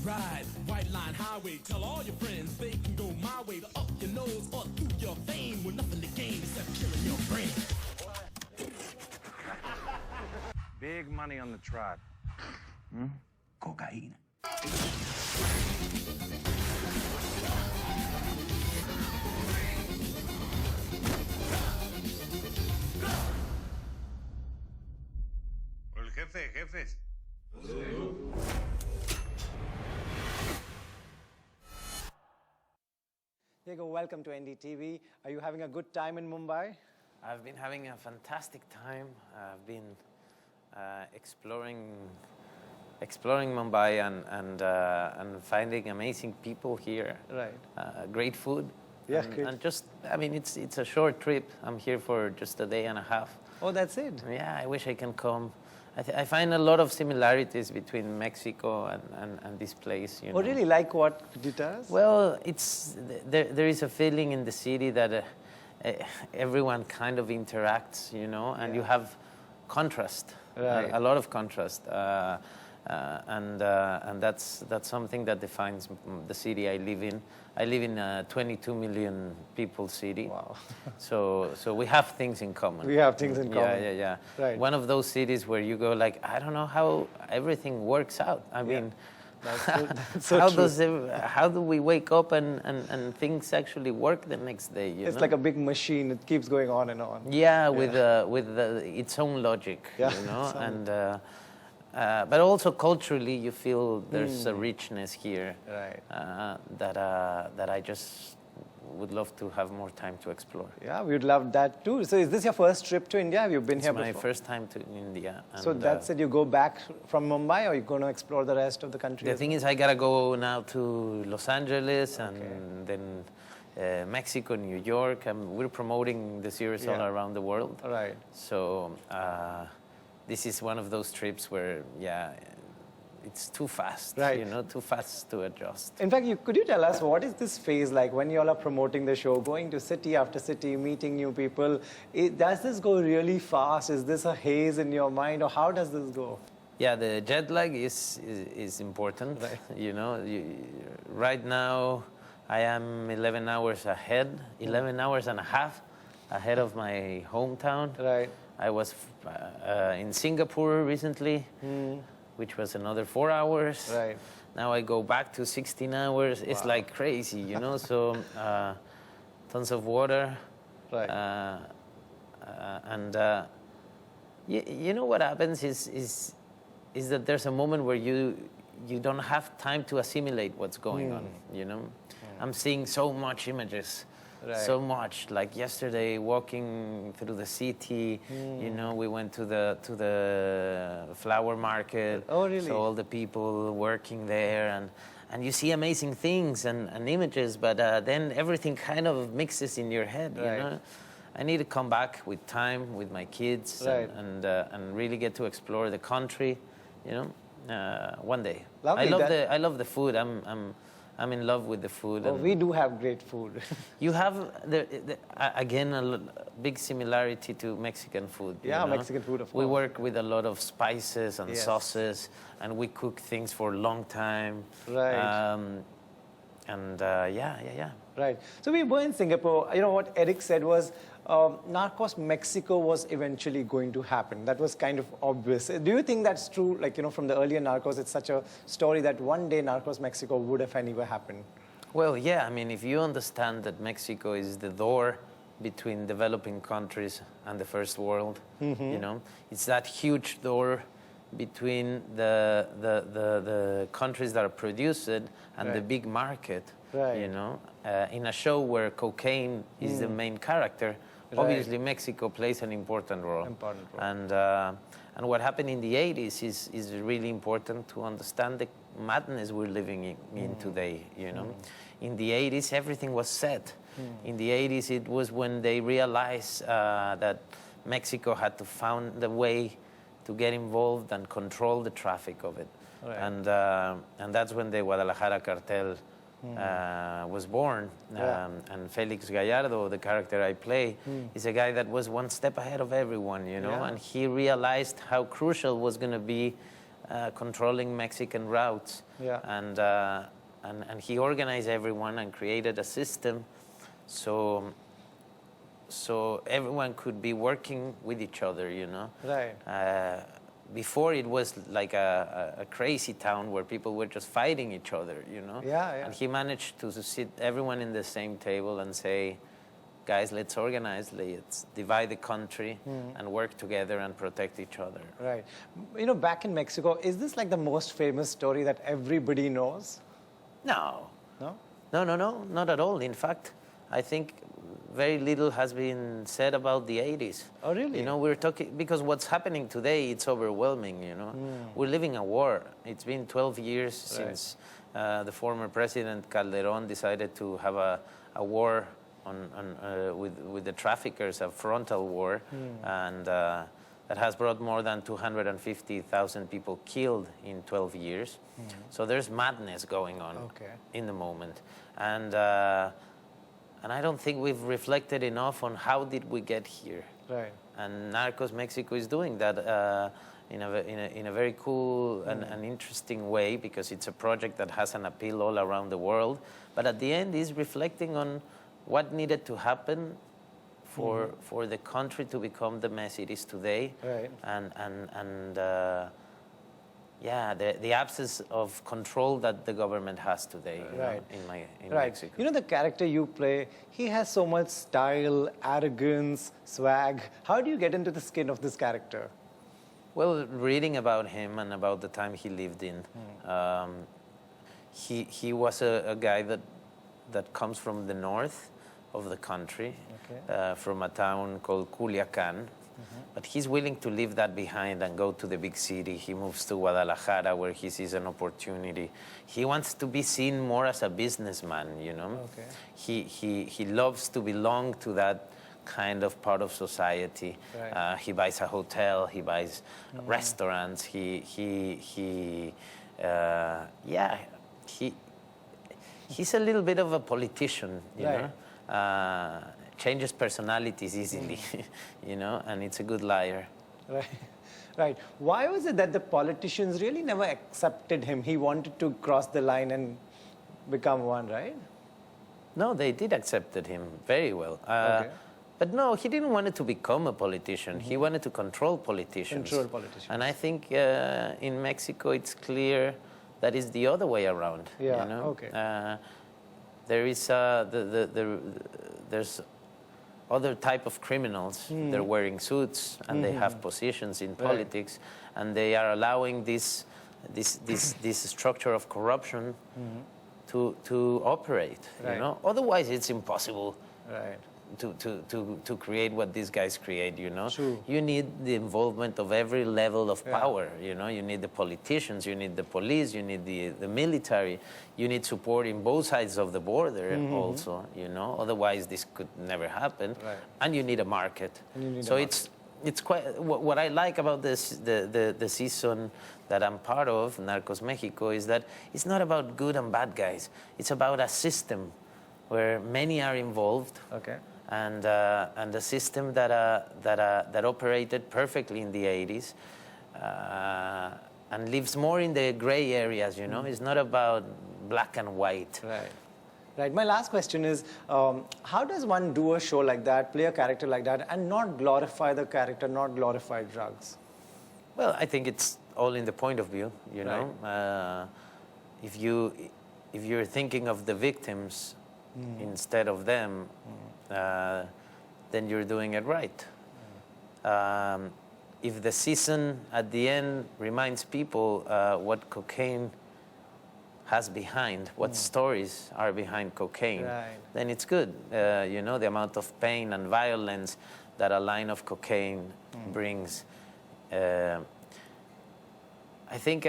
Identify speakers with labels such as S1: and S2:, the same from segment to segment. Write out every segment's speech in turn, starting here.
S1: ride. White line highway, tell all your friends they can go my way to up your nose or through your vein with nothing to gain except killing your brain.
S2: Big money on the trot.
S1: Cocaine.
S2: Por el jefe de jefes.
S3: Diego, welcome to NDTV. Are you having a good time in Mumbai?
S4: I've been having a fantastic time. I've been exploring Mumbai and finding amazing people here.
S3: Right.
S4: Great food.
S3: Yeah,
S4: and,
S3: great.
S4: and just, I mean, it's a short trip. I'm here for just a day and a half.
S3: Oh, that's it?
S4: Yeah, I wish I can come. I find a lot of similarities between Mexico and this place. You know?
S3: Oh, really? Like what? Could you tell us?
S4: Well, there is a feeling in the city that everyone kind of interacts, you know, and you have contrast,
S3: Right.
S4: a lot of contrast, and that's something that defines the city I live in. I live in a 22 million people city.
S3: Wow.
S4: So we have things in common.
S3: We have things in common.
S4: Yeah.
S3: Right.
S4: One of those cities where you go like, I don't know how everything works out. I mean,
S3: That's true. That's so true.
S4: how do we wake up and things actually work the next day? You
S3: It's
S4: know?
S3: like a big machine. It keeps going on and on.
S4: Yeah, with its own logic,
S3: Yeah,
S4: you know,
S3: its own-
S4: and but also culturally, you feel there's a richness here,
S3: Right.
S4: that I just would love to have more time to explore.
S3: Yeah, we'd love that too. So is this your first trip to India? Have you been
S4: It's
S3: here
S4: my
S3: before?
S4: first time to India.
S3: So
S4: and,
S3: that's it. You go back from Mumbai, or you're going to explore the rest of the country?
S4: The
S3: as
S4: thing is, I gotta go now to Los Angeles and then Mexico, New York, and we're promoting the series all
S3: Yeah.
S4: around the world.
S3: well? Right.
S4: So this is one of those trips where, it's too fast,
S3: Right.
S4: you know, too fast to adjust.
S3: In fact, could you tell us what is this phase like when you all are promoting the show, going to city after city, meeting new people? Does this go really fast? Is this a haze in your mind, or how does this go?
S4: Yeah, the jet lag is important.
S3: Right.
S4: You know, right now I am 11 hours ahead, 11 hours and a half ahead of my hometown.
S3: Right.
S4: I was in Singapore recently, which was another 4 hours.
S3: Right.
S4: Now I go back to 16 hours. It's like crazy, you know. So tons of water.
S3: Right.
S4: And you know what happens is that there's a moment where you don't have time to assimilate what's going on. You know, I'm seeing so much images.
S3: Right.
S4: So much. Like yesterday, walking through the city, you know, we went to the flower market.
S3: Oh, really?
S4: So all the people working there, and you see amazing things and images, but then everything kind of mixes in your head.
S3: Right.
S4: You know, I need to come back with time with my kids
S3: Right.
S4: and really get to explore the country. You know, one day.
S3: Lovely,
S4: I love the food. I'm in love with the food.
S3: Oh,
S4: and
S3: we do have great food.
S4: you have again a big similarity to Mexican food. you
S3: Yeah,
S4: know?
S3: Mexican food, of
S4: We
S3: course.
S4: work with a lot of spices and
S3: Yes.
S4: sauces, and we cook things for a long time.
S3: Right.
S4: Yeah.
S3: Right. So we were in Singapore. You know what Eric said was, Narcos Mexico was eventually going to happen. That was kind of obvious. Do you think that's true? Like, you know, from the earlier Narcos, it's such a story that one day Narcos Mexico would have anyway happened.
S4: Well, yeah. I mean, if you understand that Mexico is the door between developing countries and the first world, you know, it's that huge door between the countries that produce it and the
S3: Right.
S4: big market.
S3: Right.
S4: You know, in a show where cocaine is the main character, obviously Mexico plays an important role.
S3: Important role.
S4: And what happened in the 80s is really important to understand the madness we're living in today. You know, in the 80s everything was set. In the 80s it was when they realized that Mexico had to find a way to get involved and control the traffic of it.
S3: Right.
S4: And that's when the Guadalajara cartel was born.
S3: Yeah.
S4: And Felix Gallardo, the character I play, is a guy that was one step ahead of everyone, you know,
S3: Yeah.
S4: and he realized how crucial was going to be controlling Mexican routes.
S3: Yeah.
S4: And he organized everyone and created a system so everyone could be working with each other, you know.
S3: Right.
S4: Before it was like a crazy town where people were just fighting each other, you know.
S3: Yeah, yeah.
S4: And he managed to sit everyone in the same table and say, guys, let's organize, let's divide the country and work together and protect each other.
S3: Right. You know, back in Mexico, is this like the most famous story that everybody knows?
S4: No.
S3: No?
S4: No, not at all. In fact, I think very little has been said about the 80s.
S3: Oh, really?
S4: You know, we're talking, because what's happening today, it's overwhelming, you know. We're living a war. It's been 12 years since the former President Calderon decided to have a war with the traffickers, a frontal war, and that has brought more than 250,000 people killed in 12 years. So there's madness going on in the moment. And I don't think we've reflected enough on how did we get here.
S3: Right.
S4: And Narcos Mexico is doing that in a very cool and interesting way, because it's a project that has an appeal all around the world. But at the end, is reflecting on what needed to happen for the country to become the mess it is today.
S3: Right.
S4: And the absence of control that the government has today in Mexico.
S3: You know, the character you play, he has so much style, arrogance, swag. How do you get into the skin of this character?
S4: Well, reading about him and about the time he lived in, he was a guy that comes from the north of the country, from a town called Culiacan. But he's willing to leave that behind and go to the big city. He moves to Guadalajara, where he sees an opportunity. He wants to be seen more as a businessman, you know. He loves to belong to that kind of part of society.
S3: Right.
S4: He buys a hotel, he buys restaurants, he's a little bit of a politician, you know. Changes personalities easily, you know, and it's a good liar.
S3: Right. Right. Why was it that the politicians really never accepted him? He wanted to cross the line and become one, right?
S4: No, they did accept him very well. But no, he didn't want to become a politician. He wanted to control politicians.
S3: Control politicians.
S4: And I think in Mexico it's clear that it's the other way around.
S3: Yeah,
S4: you know?
S3: okay.
S4: There is there's other type of criminals. They're wearing suits and they have positions in politics, and they are allowing this structure of corruption to operate. You know, otherwise it's impossible.
S3: Right.
S4: To create what these guys create, you know.
S3: True.
S4: You need the involvement of every level of power, you know. You need the politicians, you need the police, you need the military, you need support in both sides of the border also, you know. Otherwise this could never happen.
S3: Right.
S4: And you need a market.
S3: So
S4: it's quite, what I like about this the season that I'm part of, Narcos Mexico, is that it's not about good and bad guys. It's about a system where many are involved.
S3: Okay.
S4: And a system that operated perfectly in the 80s and lives more in the gray areas, you know. It's not about black and white.
S3: Right. Right. My last question is, how does one do a show like that, play a character like that, and not glorify the character, not glorify drugs?
S4: Well, I think it's all in the point of view, you know. If you're thinking of the victims instead of them, then you're doing it right. If the season at the end reminds people what cocaine has behind, what stories are behind cocaine, then it's good. You know, the amount of pain and violence that a line of cocaine brings. I think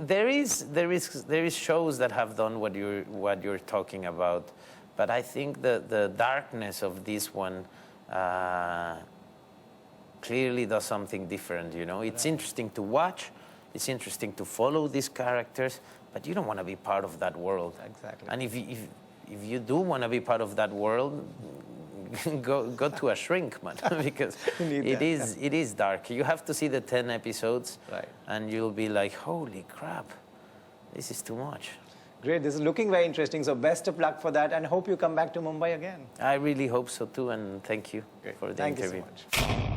S4: there is shows that have done what you're talking about, but I think the darkness of this one clearly does something different. You know, it's interesting to watch, it's interesting to follow these characters, but you don't want to be part of that world.
S3: Exactly.
S4: And if you do want to be part of that world, go to a shrink, man, because it is dark. You have to see the 10 episodes,
S3: right,
S4: and you'll be like, holy crap, this is too much.
S3: Great, this is looking very interesting. So best of luck for that, and hope you come back to Mumbai again.
S4: I really hope so too, and thank you for the interview.
S3: Thank you so much.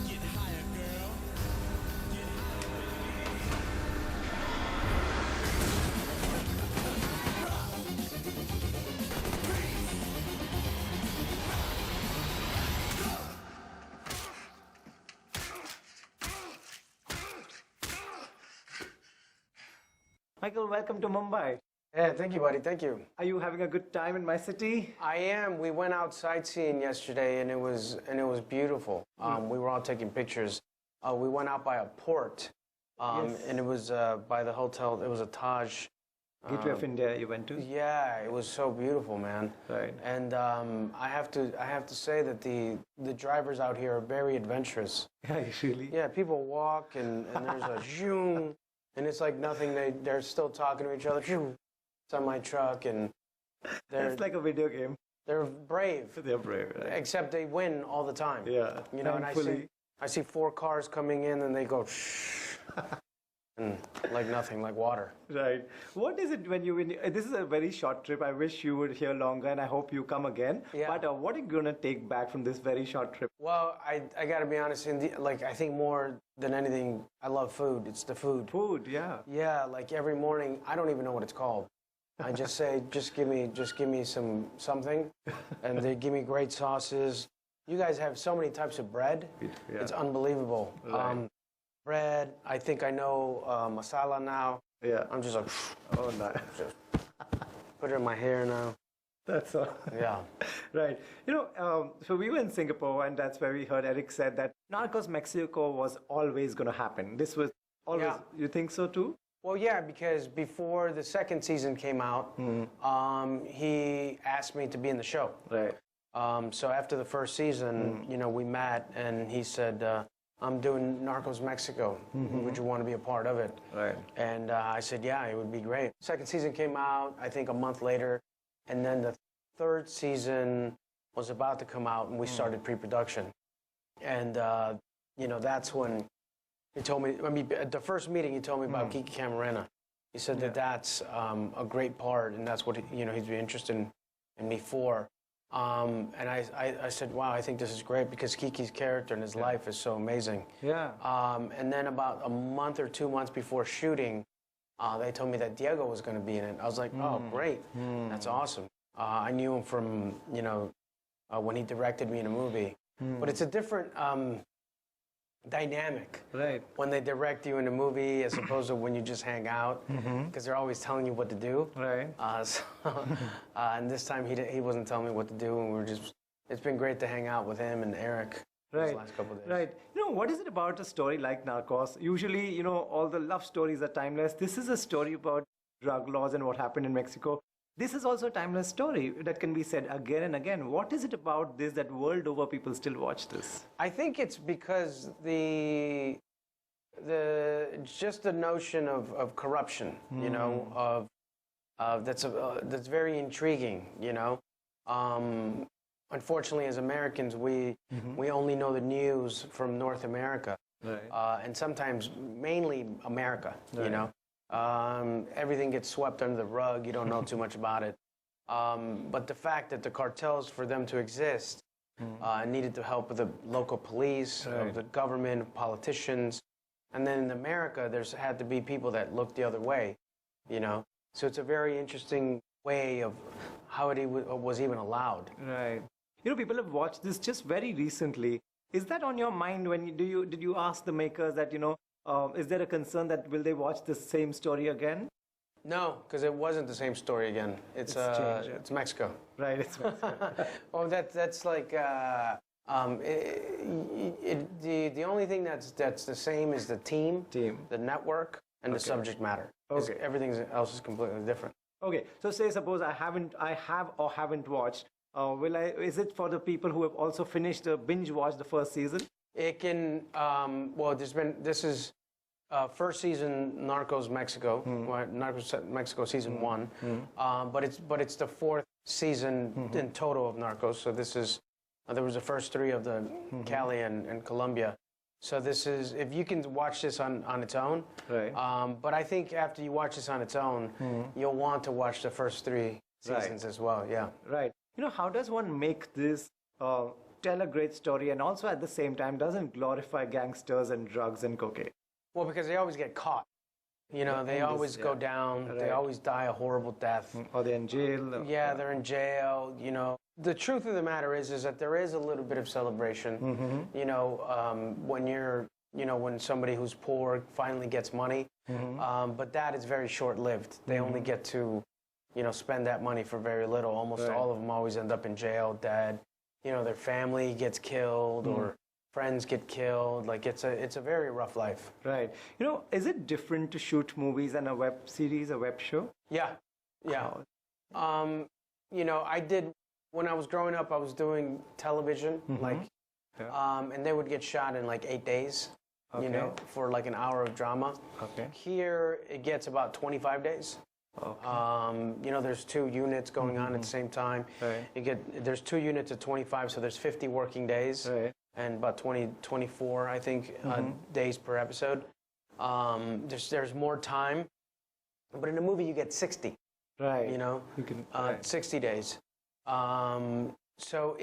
S1: Get higher, girl. Get
S3: Michael, welcome to Mumbai.
S5: Yeah, thank you, buddy. Thank you.
S3: Are you having a good time in my city?
S5: I am. We went out sightseeing yesterday, and it was beautiful. We were all taking pictures. We went out by a port, and it was by the hotel. It was a Taj.
S3: Gateway of India you went to?
S5: Yeah, it was so beautiful, man.
S3: Right.
S5: And I have to say that the drivers out here are very adventurous.
S3: Yeah, really?
S5: Yeah, people walk, and there's a zoom, and it's like nothing. They're still talking to each other. Phew. It's on my truck, and
S3: It's like a video game.
S5: they're brave.
S3: They're brave, right?
S5: Except they win all the time.
S3: Yeah,
S5: You know, and
S3: thankfully.
S5: I see 4 cars coming in, and they go shh, and like nothing, like water.
S3: Right. What is it when you this is a very short trip. I wish you were here longer, and I hope you come again.
S5: Yeah.
S3: But what are you going to take back from this very short trip?
S5: Well, I got to be honest. I think more than anything, I love food. It's the food.
S3: Food, yeah.
S5: Yeah, like every morning, I don't even know what it's called. I just say, just give me something, and they give me great sauces. You guys have so many types of bread.
S3: Yeah.
S5: It's unbelievable.
S3: Right.
S5: Bread. I think I know masala now.
S3: Yeah.
S5: I'm just like,
S3: Oh, no.
S5: put it in my hair now.
S3: That's all.
S5: Yeah.
S3: Right. So we were in Singapore, and that's where we heard Eric said that Narcos Mexico was always going to happen. This was always.
S5: Yeah.
S3: You think so too?
S5: Well, yeah, because before the second season came out, he asked me to be in the show.
S3: Right.
S5: So after the first season, we met, and he said, I'm doing Narcos Mexico. Would you want to be a part of it?
S3: Right.
S5: And I said, yeah, it would be great. Second season came out, I think a month later, and then the third season was about to come out, and we started pre-production. And, that's when he told me, at the first meeting, he told me about Kiki Camarena. He said that's a great part, and that's what, he'd be interested in me for. And I said, wow, I think this is great because Kiki's character and his life is so amazing.
S3: Yeah.
S5: And then about a month or 2 months before shooting, they told me that Diego was going to be in it. I was like, oh, great. That's awesome. I knew him from, when he directed me in a movie. But it's a different dynamic.
S3: Right.
S5: When they direct you in a movie as opposed to when you just hang out, because they're always telling you what to do.
S3: Right.
S5: And this time he wasn't telling me what to do, and it's been great to hang out with him and Eric these last couple of days.
S3: Right. What is it about a story like Narcos? Usually, all the love stories are timeless. This is a story about drug laws and what happened in Mexico. This is also a timeless story that can be said again and again. What is it about this that world over people still watch this?
S5: I think it's because just the notion of corruption, that's very intriguing, Unfortunately, as Americans, we only know the news from North America,
S3: Right.
S5: and sometimes mainly America, Everything gets swept under the rug. You don't know too much about it. But the fact that the cartels, for them to exist, needed the help of the local police, of the government, politicians. And then in America, there's had to be people that looked the other way, So it's a very interesting way of how it was even allowed.
S3: Right. People have watched this just very recently. Is that on your mind when did you ask the makers that, is there a concern that will they watch the same story again?
S5: No, because it wasn't the same story again. It's Mexico.
S3: Right, it's Mexico.
S5: Well, that's like the only thing that's the same is the team, the network, and the subject matter.
S3: Okay.
S5: Everything else is completely different.
S3: Okay, so suppose I have or haven't watched Is it for the people who have also finished binge watched the first season?
S5: It can, well, this is first season Narcos Mexico, Narcos Mexico season 1, but it's the 4th season in total of Narcos. So this is, there was the first 3 of the Cali and Colombia. So this is, if you can watch this on its own,
S3: Right.
S5: But I think after you watch this on its own, you'll want to watch the first 3 seasons as well, yeah.
S3: Right. How does one make this tell a great story and also at the same time doesn't glorify gangsters and drugs and cocaine?
S5: Well, because they always get caught. They always go down. They
S3: Right.
S5: always die a horrible death.
S3: Or they're in jail?
S5: Yeah, they're in jail. The truth of the matter is that there is a little bit of celebration. When you're, when somebody who's poor finally gets money, but that is very short-lived. They only get to, spend that money for very little. Almost all of them always end up in jail, dead. Their family gets killed or friends get killed. Like it's a very rough life.
S3: Right. Is it different to shoot movies and a web series, a web show?
S5: Yeah. I did, when I was growing up, I was doing television, and they would get shot in like 8 days, for like an hour of drama.
S3: Okay.
S5: Here, it gets about 25 days.
S3: Okay.
S5: There's 2 units going on at the same time.
S3: Right.
S5: There's 2 units of 25, so there's 50 working days.
S3: Right.
S5: And about 24, I think, days per episode. There's more time, but in a movie you get 60.
S3: Right.
S5: You can 60 days. So